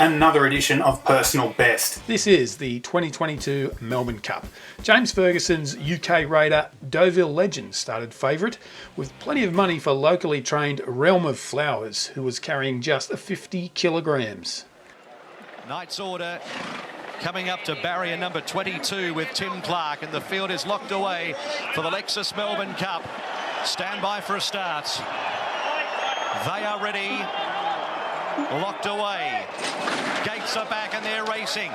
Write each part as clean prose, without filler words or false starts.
Another edition of Personal Best. This is the 2022 Melbourne Cup. James Ferguson's UK raider Deauville Legend started favourite with plenty of money for locally trained Realm of Flowers, who was carrying just 50 kilograms. Knight's Order coming up to barrier number 22 with Tim Clark, and the field is locked away for the Lexus Melbourne Cup. Stand by for a start. They are ready. Locked away. Gates are back and they're racing.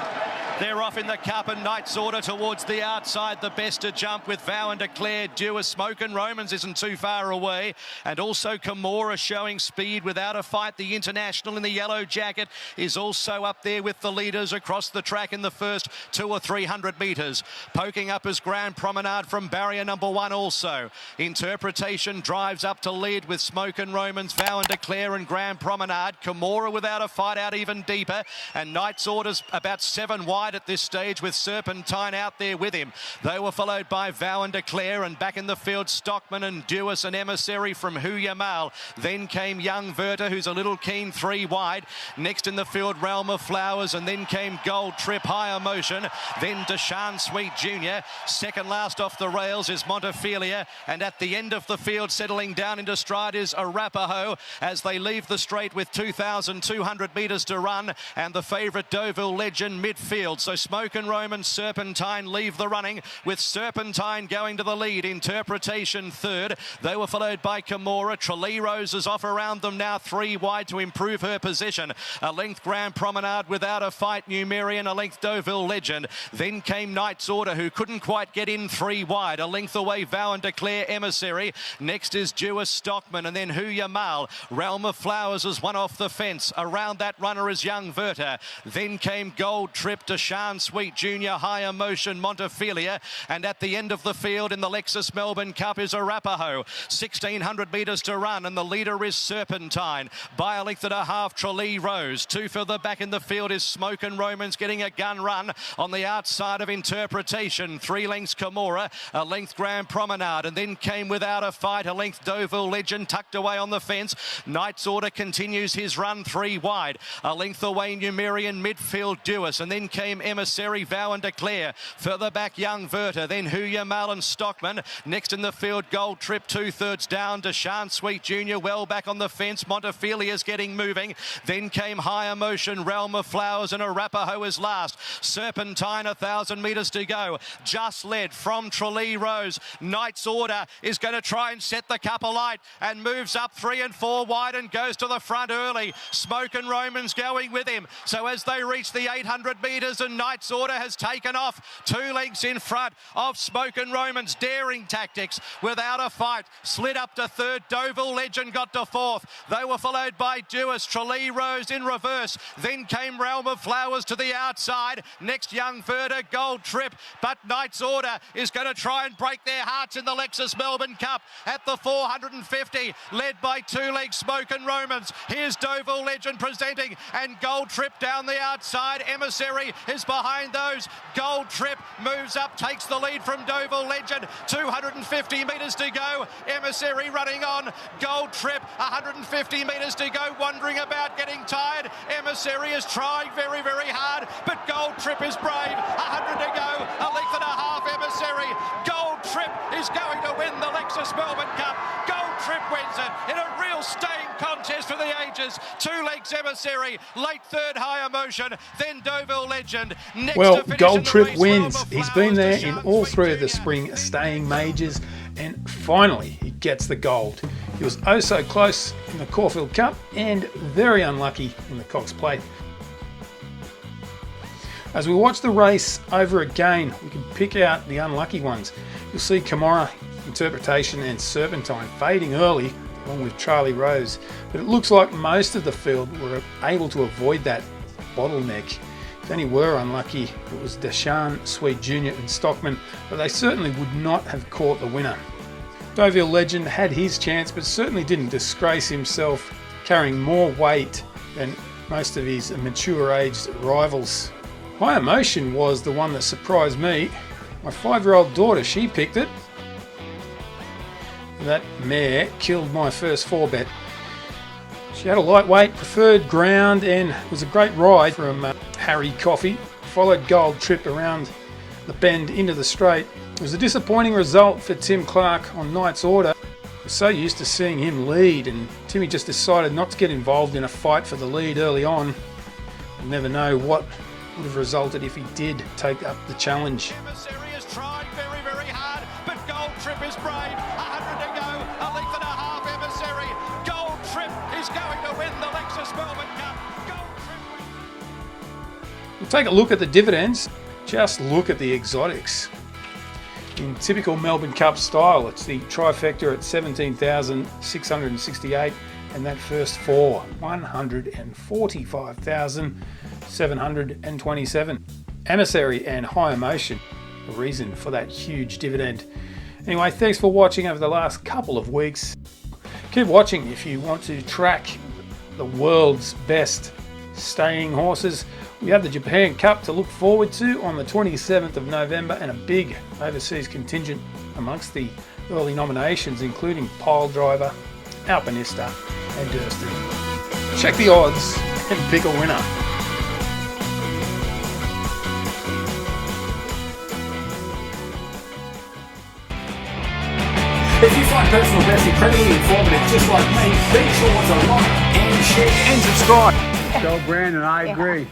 They're off in the Cup, and Knight's Order towards the outside. The best to jump with Vow and Declare. Duais, Smoke and Romans isn't too far away. And also Kimura showing speed without a fight. The International in the yellow jacket is also up there with the leaders across the track in the first 200 or 300 metres. Poking up as Grand Promenade from barrier number 1 also. Interpretation drives up to lead with Smoke and Romans, Vow and Declare and Grand Promenade. Kimura without a fight out even deeper. And Knight's Order's about 7 wide at this stage with Serpentine out there with him. They were followed by Vow and Declare, and back in the field Stockman and Duais and Emissary from Mal. Then came young Werther, who's a little keen 3 wide. Next in the field Realm of Flowers, and then came Gold Trip, High Emotion. Then Deshaun Sweet Jr. Second last off the rails is Montefilia, and at the end of the field settling down into stride is Arapaho as they leave the straight with 2,200 metres to run, and the favourite Deauville Legend midfield. So Smoke and Roman, Serpentine leave the running with Serpentine going to the lead. Interpretation third. They were followed by Kimura. Tralee Rose is off around them now 3 wide to improve her position. A length Grand Promenade without a fight. Nepean, a length Deauville Legend. Then came Knight's Order, who couldn't quite get in 3 wide. A length away Vow and Declare, Emissary. Next is Duais, Stockman, and then Mal. Realm of Flowers is one off the fence. Around that runner is young Werther. Then came Gold Trip, Deshaun Sweet Jr., High Emotion, Montefilia, and at the end of the field in the Lexus Melbourne Cup is Arapaho. 1,600 metres to run, and the leader is Serpentine. By a length and a half, Tralee Rose. 2 further back in the field is Smoke and Romans getting a gun run on the outside of Interpretation. 3 lengths Kimura, a length Grand Promenade, and then came without a fight a length Deauville Legend tucked away on the fence. Knight's Order continues his run 3 wide. A length away Nepean, midfield Duais, and then came Emissary, Vow and Declare. Further back young Werther, then Mal and Stockman. Next in the field Gold Trip, 2/3 down. Deshaun Sweet Jr. well back on the fence. Montefilia's getting moving. Then came High Emotion, Realm of Flowers, and Arapaho is last. Serpentine 1,000 metres to go. Just led from Tralee Rose. Knight's Order is going to try and set the cup alight and moves up 3 and 4 wide and goes to the front early. Smoke and Romans going with him. So as they reach the 800 metres, and Knight's Order has taken off 2 lengths in front of Smoke and Romans. Daring Tactics without a fight slid up to 3rd. Deauville Legend got to 4th. They were followed by Duais, Tralee Rose in reverse. Then came Realm of Flowers to the outside. Next young Werther, Gold Trip, but Knight's Order is going to try and break their hearts in the Lexus Melbourne Cup at the 450, led by 2 legs Smoke and Romans. Here's Deauville Legend presenting, and Gold Trip down the outside. Emissary is behind those. Gold Trip moves up, takes the lead from Deauville Legend. 250 metres to go. Emissary running on. Gold Trip, 150 metres to go, wandering about, getting tired. Emissary is trying very, very hard, but Gold Trip is brave. 100 to go, a length and a half Emissary. Gold Trip is going to win the Lexus Melbourne Cup. Gold Trip wins it in a real staying contest for the ages. 2 legs Emissary, late 3rd High Emotion, then Deauville Legend. Next well, Gold Trip wins. He's been there in all 3 of the spring staying majors, and finally he gets the gold. He was oh so close in the Caulfield Cup and very unlucky in the Cox Plate. As we watch the race over again, we can pick out the unlucky ones. You'll see Kimura, Interpretation and Serpentine fading early along with Tralee Rose, but it looks like most of the field were able to avoid that bottleneck. If any were unlucky, it was Deshaun, Sweet Jr. and Stockman, but they certainly would not have caught the winner. Deauville Legend had his chance, but certainly didn't disgrace himself, carrying more weight than most of his mature-aged rivals. High Emotion was the one that surprised me. My 5-year-old daughter, she picked it. That mare killed my first 4 bet. She had a lightweight, preferred ground, and was a great ride from Harry Coffey. Followed Gold Trip around the bend into the straight. It was a disappointing result for Tim Clark on Knight's Order. We're so used to seeing him lead, and Timmy just decided not to get involved in a fight for the lead early on. We'll never know what would have resulted if he did take up the challenge. Emissary has tried very, very hard, but Gold Trip is brave. 100 to go, a length and a half. Emissary. Gold Trip is going to win the Lexus Melbourne Cup. Gold Trip wins. We'll take a look at the dividends. Just look at the exotics. In typical Melbourne Cup style, it's the trifecta at 17,668, and that first four, 145,727. Emissary and High Emotion, the reason for that huge dividend. Anyway, thanks for watching over the last couple of weeks. Keep watching if you want to track the world's best staying horses. We have the Japan Cup to look forward to on the 27th of November, and a big overseas contingent amongst the early nominations, including Pile Driver, Alpinista and Durston. Check the odds and pick a winner. If you find personal best incredibly informative, just like me, be sure to like and share and subscribe. Go Brandon, I agree.